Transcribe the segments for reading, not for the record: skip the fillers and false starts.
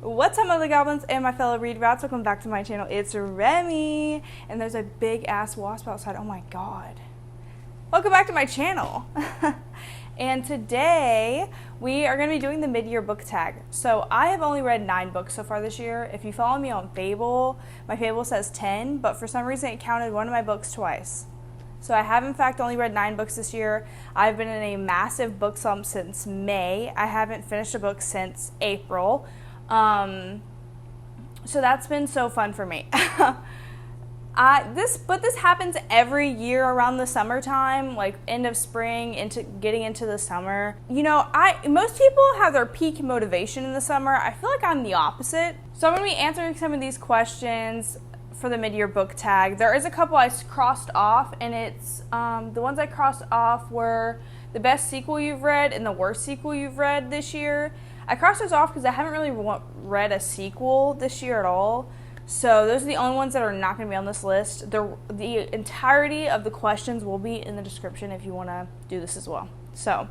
What's up, Mother Goblins and my fellow read rats? Welcome back to my channel. It's Remy, and there's a big ass wasp outside. Oh my god. Welcome back to my channel. And today we are going to be doing the mid-year book tag. So I have only read 9 books so far this year. If you follow me on Fable, my Fable says 10, but for some reason it counted one of my books twice. So I have in fact only read 9 books this year. I've been in a massive book slump since May. I haven't finished a book since April. So that's been so fun for me. This happens every year around the summertime, like end of spring into getting into the summer. You know, most people have their peak motivation in the summer. I feel like I'm the opposite. So I'm going to be answering some of these questions for the mid-year book tag. There is a couple I crossed off, and it's the ones I crossed off were the best sequel you've read and the worst sequel you've read this year. I crossed those off because I haven't really read a sequel this year at all. So those are the only ones that are not going to be on this list. The entirety of the questions will be in the description if you want to do this as well. So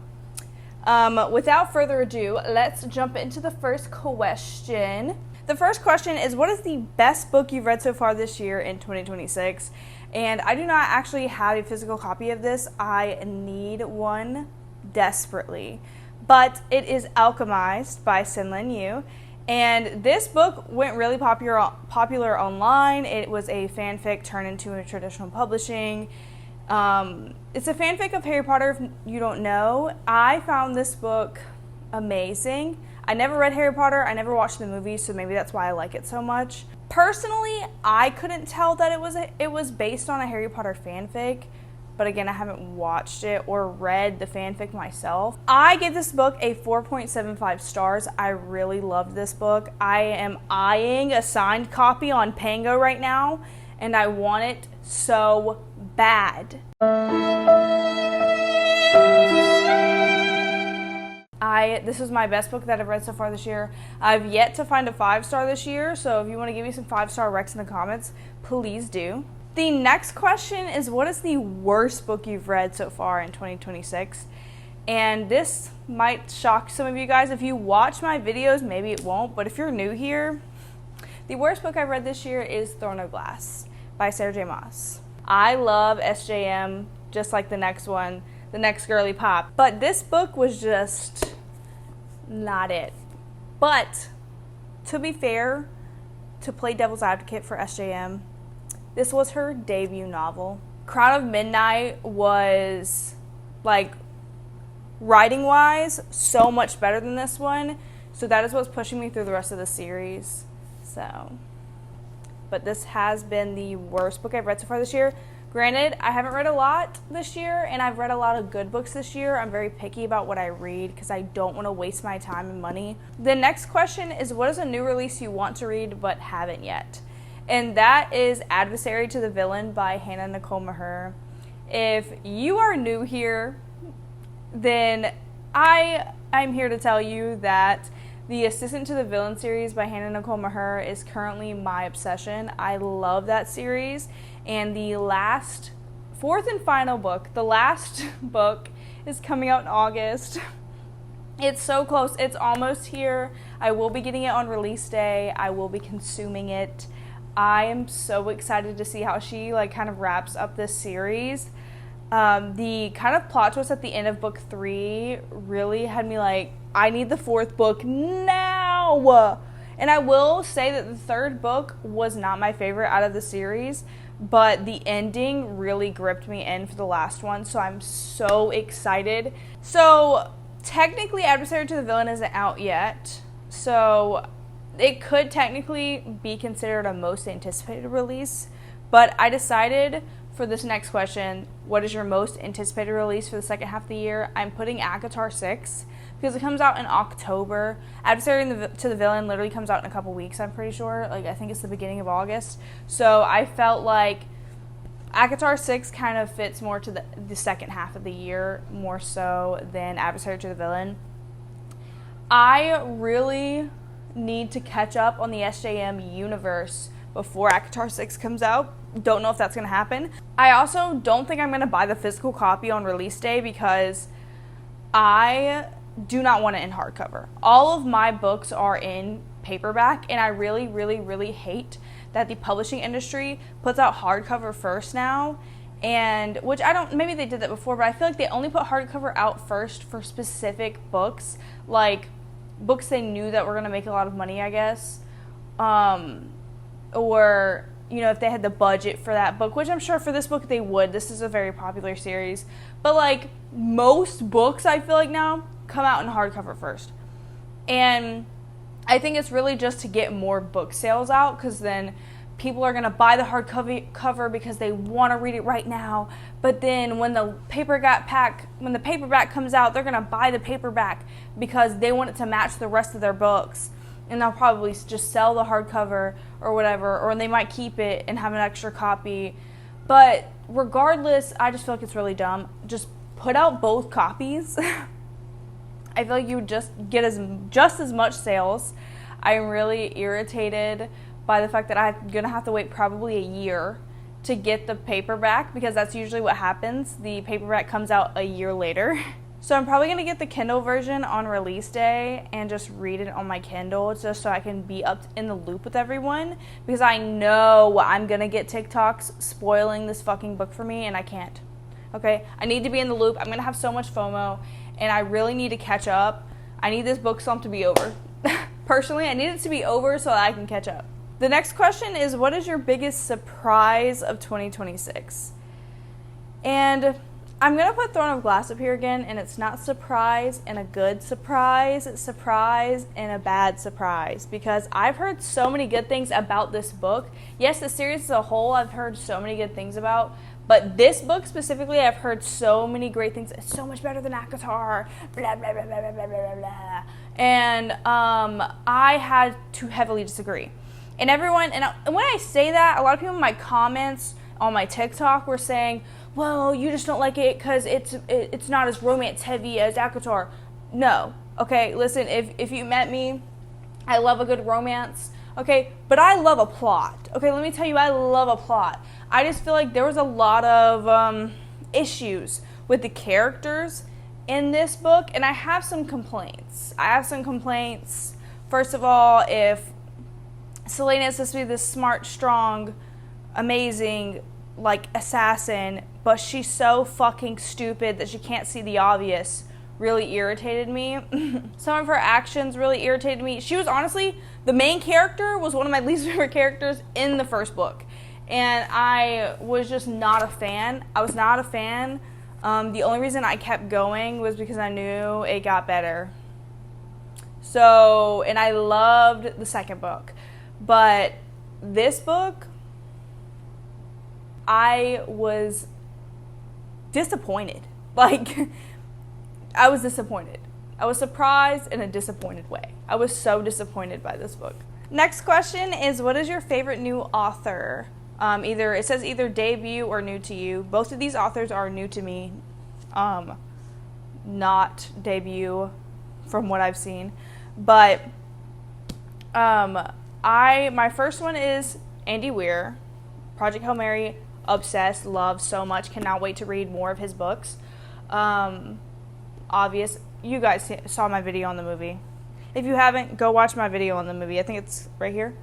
without further ado, let's jump into the first question. The first question is, what is the best book you've read so far this year in 2026? And I do not actually have a physical copy of this. I need one desperately. But it is Alchemized by Sinlin Yu. And this book went really popular online. It was a fanfic turned into a traditional publishing. It's a fanfic of Harry Potter, if you don't know. I found this book amazing. I never read Harry Potter. I never watched the movie, so maybe that's why I like it so much. Personally, I couldn't tell that it was based on a Harry Potter fanfic. But again, I haven't watched it or read the fanfic myself. I give this book a 4.75 stars. I really loved this book. I am eyeing a signed copy on Pango right now, and I want it so bad. This was my best book that I've read so far this year. I've yet to find a 5-star this year, so if you want to give me some 5-star recs in the comments, please do. The next question is, what is the worst book you've read so far in 2026? And this might shock some of you guys. If you watch my videos, maybe it won't, but if you're new here, the worst book I've read this year is Throne of Glass by Sarah J. Maas. I love SJM, just like the next one, the next girly pop. But this book was just not it. But to be fair, to play devil's advocate for SJM, this was her debut novel. Crown of Midnight was, like, writing-wise, so much better than this one. So that is what's pushing me through the rest of the series. But this has been the worst book I've read so far this year. Granted, I haven't read a lot this year, and I've read a lot of good books this year. I'm very picky about what I read because I don't want to waste my time and money. The next question is, what is a new release you want to read but haven't yet? And that is Adversary to the Villain by Hannah Nicole Maher. If you are new here, then I'm here to tell you that the Assistant to the Villain series by Hannah Nicole Maher is currently my obsession. I love that series. And the fourth and final book, the last book, is coming out in August. It's so close. It's almost here. I will be getting it on release day. I will be consuming it. I am so excited to see how she kind of wraps up this series. The kind of plot twist at the end of book 3 really had me like, I need the 4th book now. And I will say that the 3rd book was not my favorite out of the series, but the ending really gripped me in for the last one, so I'm so excited. So technically Adversary to the Villain isn't out yet, so it could technically be considered a most anticipated release, but I decided for this next question, what is your most anticipated release for the second half of the year? I'm putting ACOTAR 6 because it comes out in October. Adversary to the Villain literally comes out in a couple weeks, I'm pretty sure. I think it's the beginning of August. So I felt like ACOTAR 6 kind of fits more to the second half of the year, more so than Adversary to the Villain. I really need to catch up on the SJM universe before ACOTAR 6 comes out. Don't know if that's going to happen. I also don't think I'm going to buy the physical copy on release day because I do not want it in hardcover. All of my books are in paperback, and I really, really, really hate that the publishing industry puts out hardcover first now, and which I don't, maybe they did that before, but I feel like they only put hardcover out first for specific books, like books they knew that were going to make a lot of money, I guess, or, you know, if they had the budget for that book, which I'm sure for this book they would. This is a very popular series, but like most books I feel like now come out in hardcover first, and I think it's really just to get more book sales out, because then people are going to buy the hardcover because they want to read it right now. But then when the paperback comes out, they're going to buy the paperback because they want it to match the rest of their books. And they'll probably just sell the hardcover or whatever, or they might keep it and have an extra copy. But regardless, I just feel like it's really dumb. Just put out both copies. I feel like you would just get just as much sales. I'm really irritated by the fact that I'm going to have to wait probably a year to get the paperback, because that's usually what happens. The paperback comes out a year later. So I'm probably going to get the Kindle version on release day and just read it on my Kindle, just so I can be up in the loop with everyone, because I know I'm going to get TikToks spoiling this fucking book for me, and I can't. Okay? I need to be in the loop. I'm going to have so much FOMO, and I really need to catch up. I need this book slump to be over. Personally, I need it to be over so that I can catch up. The next question is, what is your biggest surprise of 2026? And I'm going to put Throne of Glass up here again, and it's not surprise and a good surprise, it's surprise and a bad surprise, because I've heard so many good things about this book. Yes, the series as a whole I've heard so many good things about, but this book specifically I've heard so many great things. It's so much better than ACOTAR, blah, blah, blah, blah, blah, blah, blah. And I had to heavily disagree. And everyone, and when I say that, a lot of people in my comments on my TikTok were saying, well, you just don't like it because it's not as romance heavy as ACOTAR. No. Okay, listen, if you met me, I love a good romance. Okay, but I love a plot. Okay, let me tell you, I love a plot. I just feel like there was a lot of issues with the characters in this book, and I have some complaints. First of all, if Selena is supposed to be this smart, strong, amazing, like, assassin, but she's so fucking stupid that she can't see the obvious, really irritated me. Some of her actions really irritated me. She was honestly, the main character was one of my least favorite characters in the first book, and I was just not a fan. I was not a fan. The only reason I kept going was because I knew it got better. So, and I loved the second book. But this book, I was disappointed. Like, I was disappointed. I was surprised in a disappointed way. I was so disappointed by this book. Next question is, what is your favorite new author? It says either debut or new to you. Both of these authors are new to me. Not debut from what I've seen. But my first one is Andy Weir. Project Hail Mary, obsessed, love so much, cannot wait to read more of his books. Obvious, you guys saw my video on the movie. If you haven't, go watch my video on the movie. I think it's right here.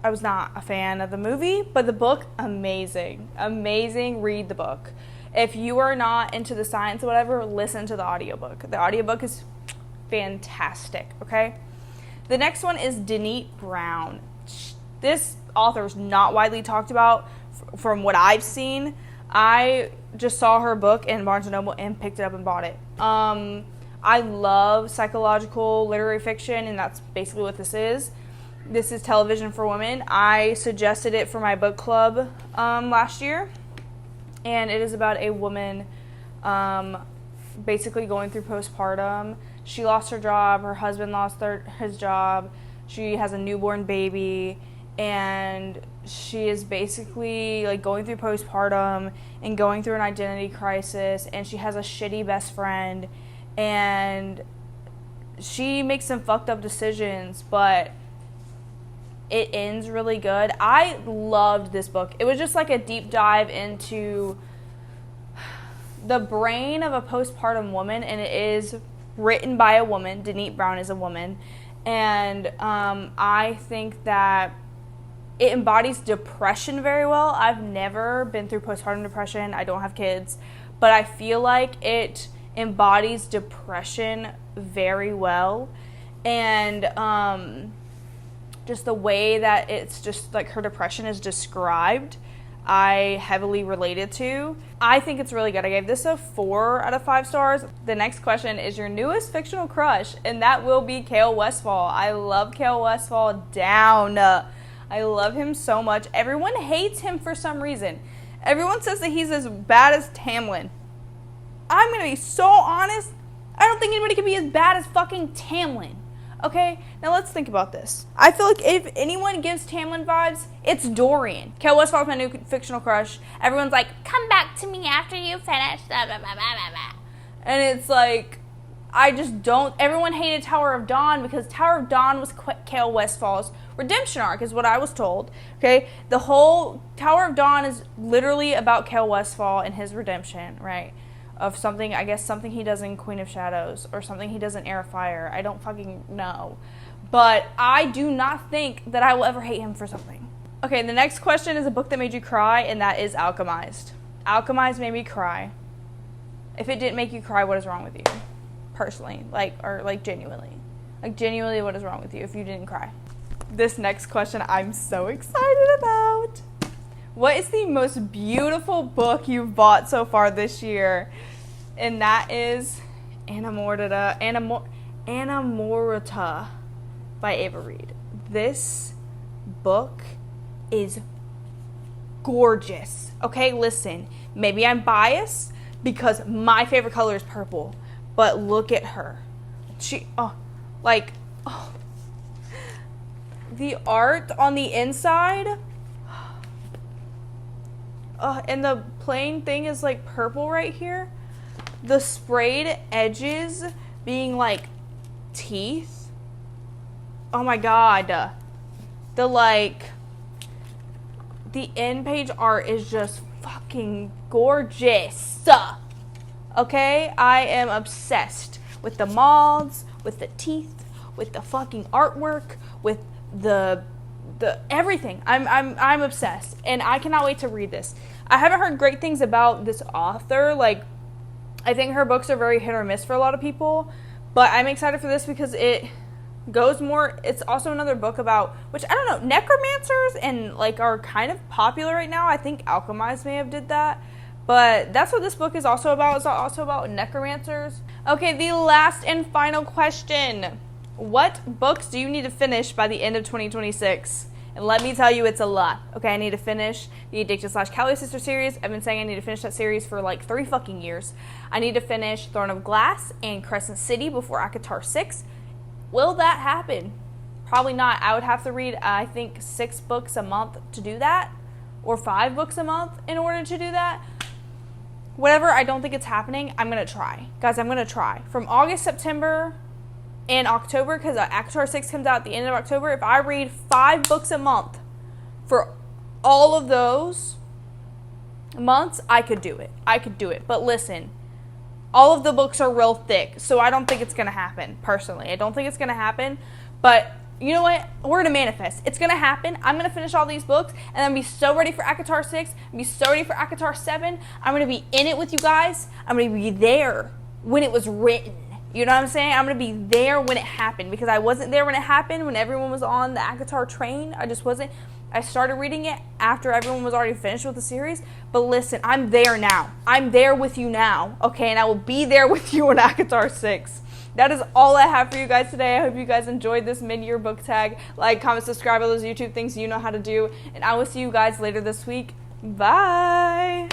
I was not a fan of the movie, but the book, amazing. Amazing, read the book. If you are not into the science or whatever, listen to the audiobook. The audiobook is fantastic, okay? The next one is Denise Brown. This author is not widely talked about from what I've seen. I just saw her book in Barnes & Noble and picked it up and bought it. I love psychological literary fiction, and that's basically what this is. This is television for women. I suggested it for my book club last year, and it is about a woman basically going through postpartum. She lost her job, her husband lost his job, she has a newborn baby, and she is basically like going through postpartum and going through an identity crisis, and she has a shitty best friend, and she makes some fucked up decisions, but it ends really good. I loved this book. It was just like a deep dive into the brain of a postpartum woman, and it is written by a woman. Denise Brown is a woman. And I think that it embodies depression very well. I've never been through postpartum depression. I don't have kids. But I feel like it embodies depression very well. And just the way that it's just like her depression is described, I heavily related to. I think it's really good. I gave this a 4 out of 5 stars. The next question is your newest fictional crush, and that will be Kale Westfall. I love Kale Westfall down. I love him so much. Everyone hates him for some reason. Everyone says that he's as bad as Tamlin. I'm going to be so honest. I don't think anybody can be as bad as fucking Tamlin. Okay, now let's think about this. I feel like if anyone gives Tamlin vibes, it's Dorian. Kale Westfall's my new fictional crush. Everyone's like, come back to me after you finish. Blah, blah, blah, blah, blah. And it's like, I just don't. Everyone hated Tower of Dawn because Tower of Dawn was Kale Westfall's redemption arc, is what I was told. Okay, the whole Tower of Dawn is literally about Kale Westfall and his redemption, right? Of something, I guess something he does in Queen of Shadows or something he does in Heir of Fire. I don't fucking know. But I do not think that I will ever hate him for something. Okay, the next question is a book that made you cry, and that is Alchemized. Alchemized made me cry. If it didn't make you cry, what is wrong with you? Personally, genuinely. Like, genuinely, what is wrong with you if you didn't cry? This next question I'm so excited about. What is the most beautiful book you've bought so far this year? And that is Anamorta by Ava Reed. This book is gorgeous. Okay, listen. Maybe I'm biased because my favorite color is purple. But look at her. The art on the inside... and the plain thing is like purple right here. The sprayed edges being like teeth. Oh my god. The end page art is just fucking gorgeous. Okay? I am obsessed with the moths, with the teeth, with the fucking artwork, with the everything. I'm obsessed, and I cannot wait to read this. I haven't heard great things about this author. Like, I think her books are very hit or miss for a lot of people, but I'm excited for this because it goes more. It's also another book about, which I don't know, necromancers and like are kind of popular right now. I think Alchemized may have did that, but that's what this book is also about. It's also about necromancers. Okay, the last and final question. What books do you need to finish by the end of 2026? And let me tell you, it's a lot. Okay, I need to finish the Addicted/Cali Sister series. I've been saying I need to finish that series for like 3 fucking years. I need to finish Throne of Glass and Crescent City before ACOTAR 6. Will that happen? Probably not. I would have to read, I think, 6 books a month to do that. Or 5 books a month in order to do that. Whatever, I don't think it's happening. I'm going to try. Guys, I'm going to try. From August, September... in October, because ACOTAR 6 comes out at the end of October, if I read 5 books a month for all of those months, I could do it. But listen, all of the books are real thick, so I don't think it's going to happen, personally. I don't think it's going to happen, but you know what? We're going to manifest. It's going to happen. I'm going to finish all these books, and I'm going to be so ready for ACOTAR 6. I'm going to be so ready for ACOTAR 7. I'm going to be in it with you guys. I'm going to be there when it was written. You know what I'm saying? I'm going to be there when it happened, because I wasn't there when it happened, when everyone was on the ACOTAR train. I just wasn't. I started reading it after everyone was already finished with the series. But listen, I'm there now. I'm there with you now, okay? And I will be there with you on ACOTAR 6. That is all I have for you guys today. I hope you guys enjoyed this mid-year book tag. Like, comment, subscribe, all those YouTube things you know how to do. And I will see you guys later this week. Bye!